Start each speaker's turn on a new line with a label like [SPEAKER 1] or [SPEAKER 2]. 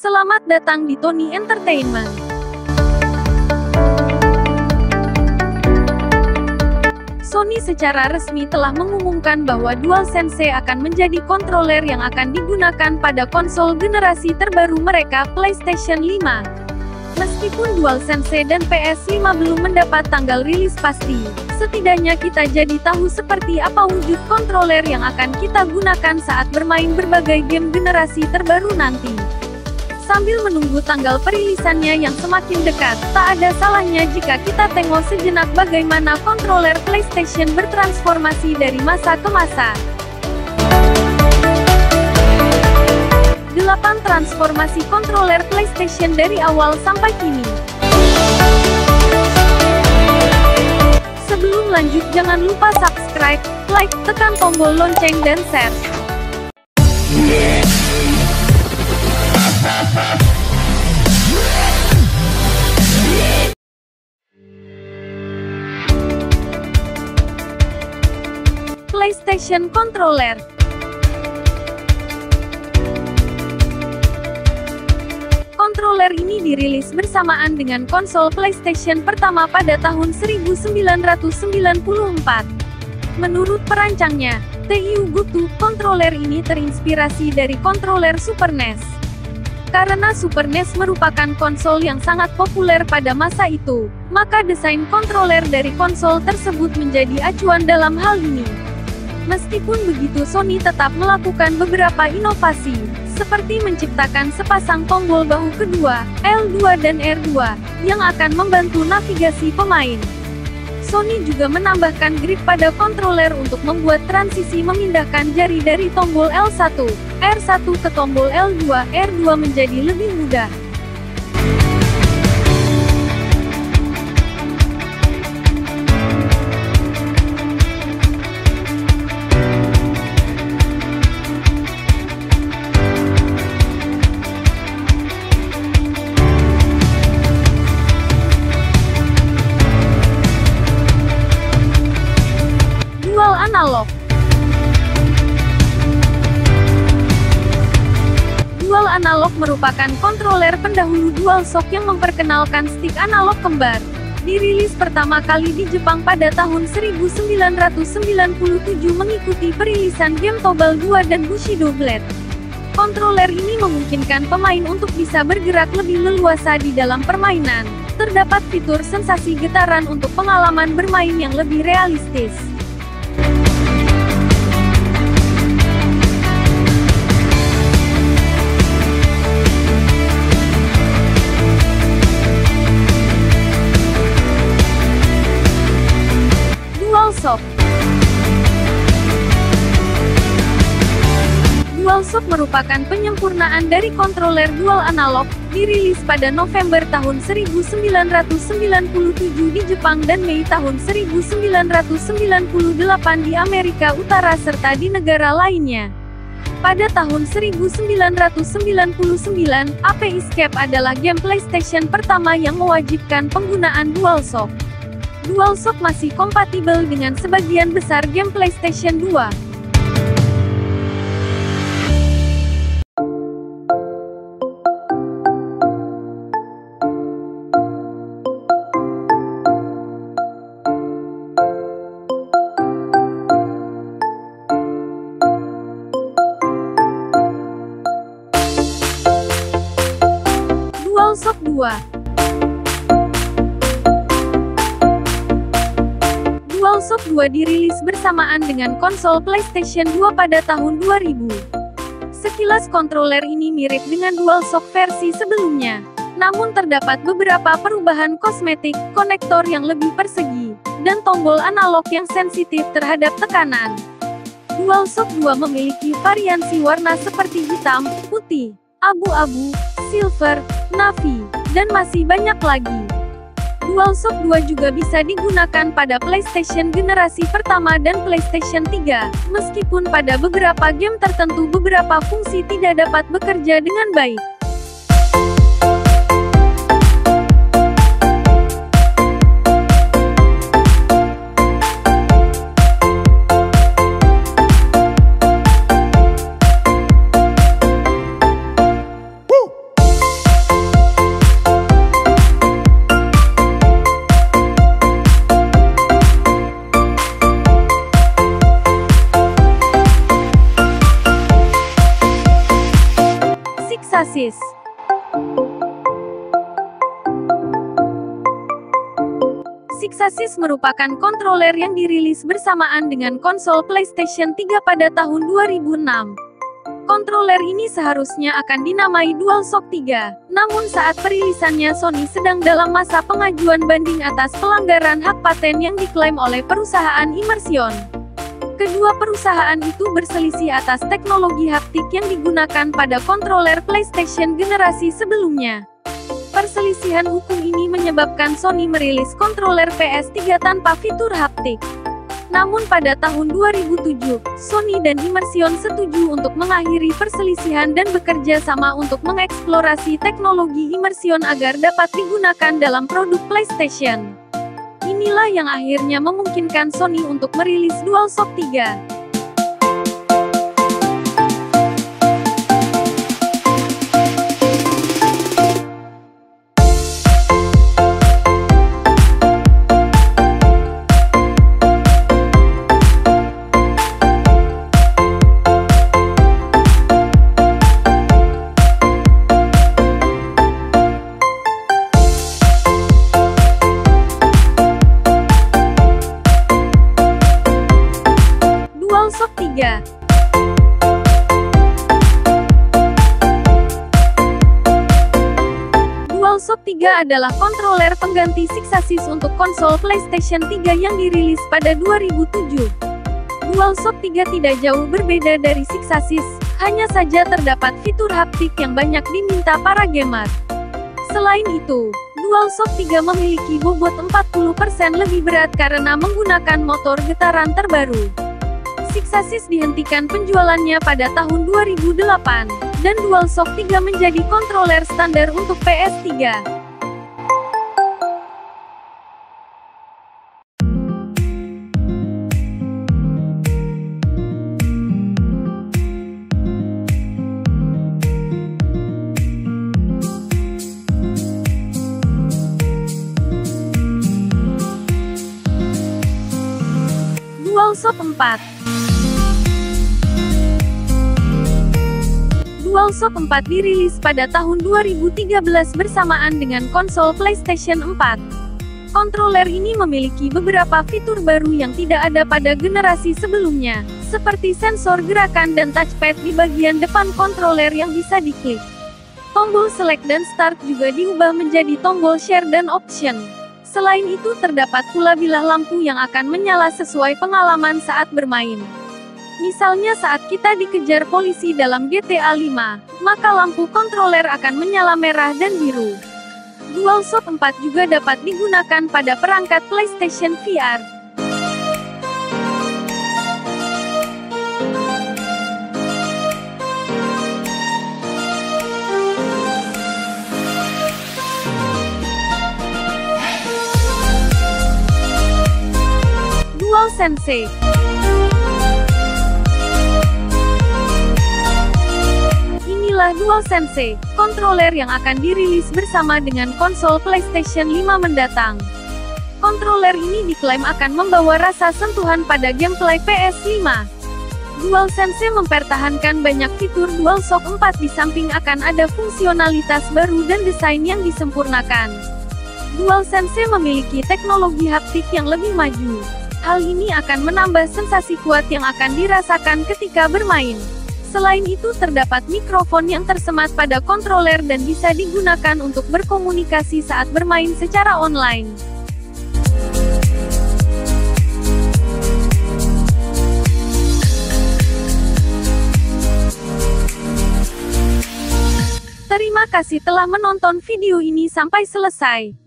[SPEAKER 1] Selamat datang di Tony Entertainment. Sony secara resmi telah mengumumkan bahwa DualSense akan menjadi controller yang akan digunakan pada konsol generasi terbaru mereka, PlayStation 5. Meskipun DualSense dan PS5 belum mendapat tanggal rilis pasti, setidaknya kita jadi tahu seperti apa wujud controller yang akan kita gunakan saat bermain berbagai game generasi terbaru nanti. Sambil menunggu tanggal perilisannya yang semakin dekat, tak ada salahnya jika kita tengok sejenak bagaimana controller PlayStation bertransformasi dari masa ke masa. 8 transformasi controller PlayStation dari awal sampai kini. Sebelum lanjut jangan lupa subscribe, like, tekan tombol lonceng dan share. PlayStation Controller. Controller ini dirilis bersamaan dengan konsol PlayStation pertama pada tahun 1994. Menurut perancangnya, Teiu Goto, controller ini terinspirasi dari controller Super NES. Karena Super NES merupakan konsol yang sangat populer pada masa itu, maka desain controller dari konsol tersebut menjadi acuan dalam hal ini. Meskipun begitu, Sony tetap melakukan beberapa inovasi, seperti menciptakan sepasang tombol bahu kedua, L2 dan R2, yang akan membantu navigasi pemain. Sony juga menambahkan grip pada controller untuk membuat transisi memindahkan jari dari tombol L1, R1 ke tombol L2, R2 menjadi lebih mudah. Analog. Dual analog merupakan controller pendahulu DualShock yang memperkenalkan stick analog kembar. Dirilis pertama kali di Jepang pada tahun 1997 mengikuti perilisan game Tobal 2 dan Bushido Blade. Controller ini memungkinkan pemain untuk bisa bergerak lebih leluasa di dalam permainan. Terdapat fitur sensasi getaran untuk pengalaman bermain yang lebih realistis. DualShock merupakan penyempurnaan dari controller dual analog, dirilis pada November tahun 1997 di Jepang dan Mei tahun 1998 di Amerika Utara serta di negara lainnya. Pada tahun 1999, Ape Escape adalah game PlayStation pertama yang mewajibkan penggunaan DualShock. DualShock masih kompatibel dengan sebagian besar game PlayStation 2. DualShock 2. DualShock 2 dirilis bersamaan dengan konsol PlayStation 2 pada tahun 2000. Sekilas controller ini mirip dengan DualShock versi sebelumnya. Namun terdapat beberapa perubahan kosmetik, konektor yang lebih persegi, dan tombol analog yang sensitif terhadap tekanan. DualShock 2 memiliki variasi warna seperti hitam, putih, abu-abu, silver, navy, dan masih banyak lagi. DualShock 2 juga bisa digunakan pada PlayStation generasi pertama dan PlayStation 3, meskipun pada beberapa game tertentu beberapa fungsi tidak dapat bekerja dengan baik. Sixasis. Sixasis merupakan kontroler yang dirilis bersamaan dengan konsol PlayStation 3 pada tahun 2006. Kontroler ini seharusnya akan dinamai DualShock 3, namun saat perilisannya Sony sedang dalam masa pengajuan banding atas pelanggaran hak paten yang diklaim oleh perusahaan Immersion. Kedua perusahaan itu berselisih atas teknologi haptik yang digunakan pada kontroler PlayStation generasi sebelumnya. Perselisihan hukum ini menyebabkan Sony merilis kontroler PS3 tanpa fitur haptik. Namun pada tahun 2007, Sony dan Immersion setuju untuk mengakhiri perselisihan dan bekerja sama untuk mengeksplorasi teknologi Immersion agar dapat digunakan dalam produk PlayStation. Inilah yang akhirnya memungkinkan Sony untuk merilis DualShock 3. DualShock 3. DualShock 3 adalah kontroler pengganti Sixasis untuk konsol PlayStation 3 yang dirilis pada 2007. DualShock 3 tidak jauh berbeda dari Sixasis, hanya saja terdapat fitur haptik yang banyak diminta para gamer. Selain itu, DualShock 3 memiliki bobot 40% lebih berat karena menggunakan motor getaran terbaru. Sixasis dihentikan penjualannya pada tahun 2008, dan DualShock 3 menjadi kontroler standar untuk PS3. DualShock 4. DualShock 4 dirilis pada tahun 2013 bersamaan dengan konsol PlayStation 4. Kontroler ini memiliki beberapa fitur baru yang tidak ada pada generasi sebelumnya, seperti sensor gerakan dan touchpad di bagian depan kontroler yang bisa diklik. Tombol select dan start juga diubah menjadi tombol share dan option. Selain itu terdapat pula bilah lampu yang akan menyala sesuai pengalaman saat bermain. Misalnya saat kita dikejar polisi dalam GTA 5, maka lampu kontroler akan menyala merah dan biru. DualShock 4 juga dapat digunakan pada perangkat PlayStation VR. DualSense. Inilah DualSense, kontroler yang akan dirilis bersama dengan konsol PlayStation 5 mendatang. Kontroler ini diklaim akan membawa rasa sentuhan pada gameplay PS5. DualSense mempertahankan banyak fitur DualShock 4 di samping akan ada fungsionalitas baru dan desain yang disempurnakan. DualSense memiliki teknologi haptik yang lebih maju. Hal ini akan menambah sensasi kuat yang akan dirasakan ketika bermain. Selain itu terdapat mikrofon yang tersemat pada kontroler dan bisa digunakan untuk berkomunikasi saat bermain secara online. Terima kasih telah menonton video ini sampai selesai.